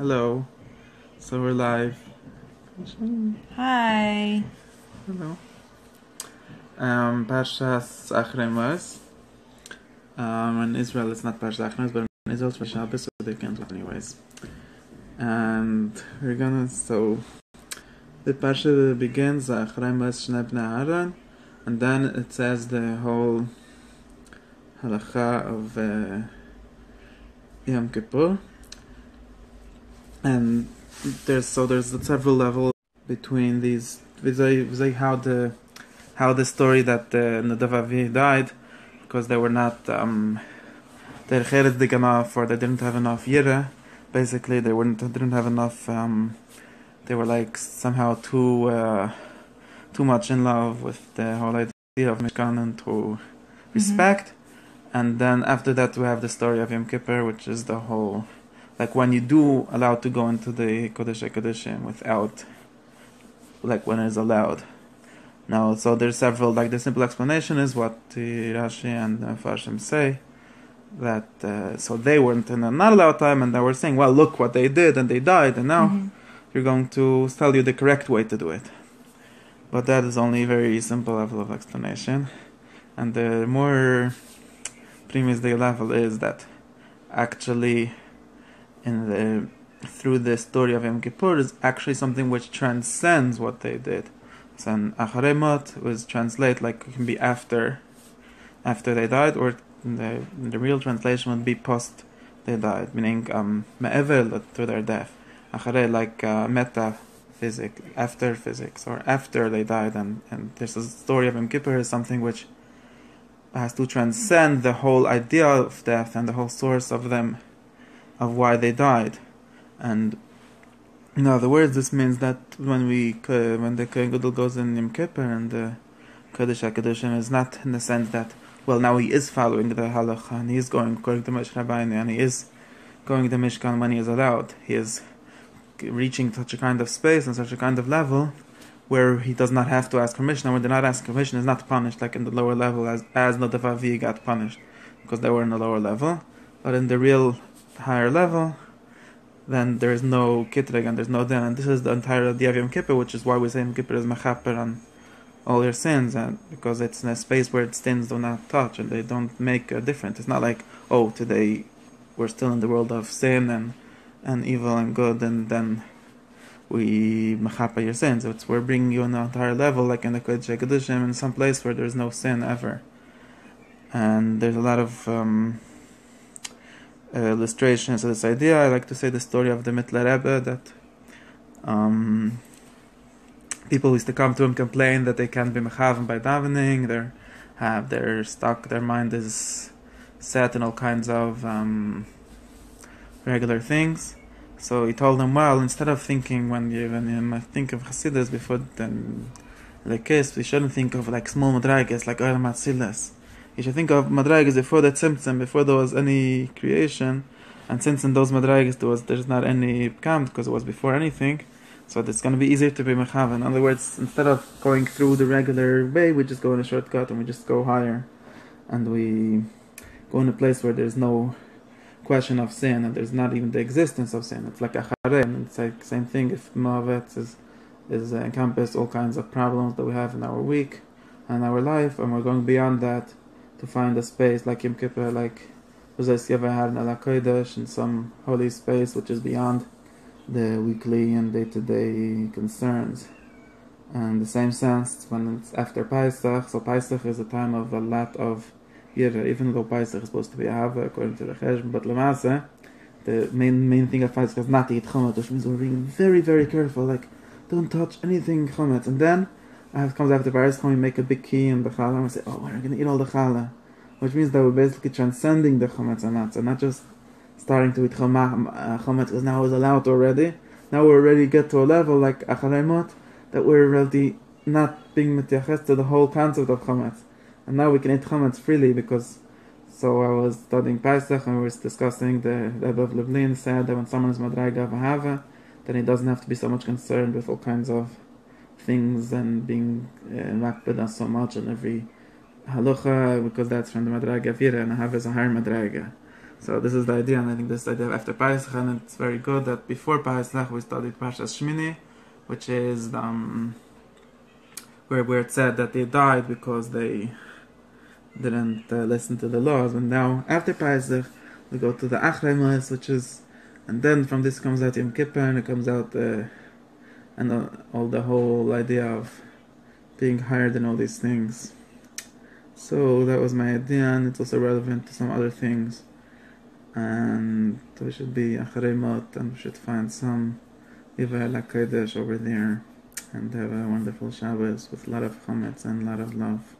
Hello. So we're live. Hi. Hello. Pashas Achre. In Israel it's not Pashas Achre, but in Israel it's for Shabbos, so they can't do it anyways. And the Pasha begins Achre Shnei Bnei Aaron, and then it says the whole halacha of Yom Kippur. And there's several levels between these. How the story that Nadav Avi died, because they were not their cheres big enough, or they didn't have enough yira. Basically, didn't have enough. They were like somehow too much in love with the whole idea of Mishkan and to respect. And then after that, we have the story of Yom Kippur, which is the whole, like when you do allowed to go into the Kodesh HaKodeshim without, like when it's allowed. Now, so there's several, like the simple explanation is what Rashi and Farshim say, that so they weren't in a not allowed time, and they were saying, well, look what they did, and they died, and now you're going to tell you the correct way to do it. But that is only a very simple level of explanation. And the more previous day level is that actually through the story of Yom Kippur is actually something which transcends what they did. So an אחרי was translate like it can be after they died, or the real translation would be post they died, meaning me'ever to their death. אחרי like metaphysics, after physics, or after they died, and there's a story of Yom Kippur is something which has to transcend the whole idea of death and the whole source of them, of why they died. And in other words, this means that when the Kohen Gadol goes in Yom Kippur and the Kodesh HaKodeshim is not in the sense that, well, now he is following the halacha and he is going according to Moshe Rabbeinu and he is going to Mishkan when he is allowed. He is reaching such a kind of space and such a kind of level where he does not have to ask permission, and when they not ask permission is not punished like in the lower level as Nadav Avi got punished because they were in the lower level. But in the real higher level, then there is no kitreg and there's no din, and this is the entire idea of Yom Kippur, which is why we say Yom Kippur is mechaper on all your sins, and because it's in a space where sins do not touch and they don't make a difference. It's not like, oh, today we're still in the world of sin and evil and good, and then we mechaper your sins. We're bringing you on an entire level, like in the Kodesh HaKodeshim, in some place where there's no sin ever. And there's a lot of illustrations of this idea. I like to say the story of the Mittler Rebbe, that people used to come to him complain that they can't be mechaven by davening. They're stuck. Their mind is set in all kinds of regular things. So he told them, well, instead of thinking when you think of Hasidus before then the case, we shouldn't think of like small madragas like Olam Atzilas. You should think of madragas before the tzimtzum, before there was any creation, and since in those madragas there's not any pkam because it was before anything, so it's going to be easier to be mechav. In other words, instead of going through the regular way, we just go in a shortcut and we just go higher, and we go in a place where there's no question of sin and there's not even the existence of sin. It's like Achare, and it's like same thing if Moavetz is encompass all kinds of problems that we have in our week and our life, and we're going beyond that to find a space like Yom Kippur, like in some holy space which is beyond the weekly and day-to-day concerns. And the same sense when it's after Pesach, so Pesach is a time of a lot of yira, even though Pesach is supposed to be Ahava according to the Cheshbon, but Lamase, the main thing of Pesach is not to eat chometz, which means we're being very, very careful, like don't touch anything chometz. And then it comes after Pesach, we make a big key in the challah and we say, oh, we're going to eat all the challah, which means that we're basically transcending the chometz and nuts, and not just starting to eat chometz because now it's allowed already. Now we already get to a level like Acharei Mot that we're already not being metiaches to the whole concept of chometz, and now we can eat chometz freely. Because so I was studying Pesach and we were discussing the Rebbe of Lublin said that when someone is madraga of Ahava, then he doesn't have to be so much concerned with all kinds of things and being makpid so much on every halacha, because that's from the madraga of Yira, and Ahava is a higher madraga. So this is the idea, and I think this idea of after Pesach, and it's very good that before Pesach we studied Pashas Shmini, which is where it said that they died because they didn't listen to the laws. And now after Pesach we go to the אחרי, which is, and then from this comes out Yom Kippur, and it comes out all the whole idea of being higher than all these things. So that was my idea, and it's also relevant to some other things. And we should be אחרי מות, and we should find some Iver LaKodesh over there, and have a wonderful Shabbos with a lot of chametz and a lot of love.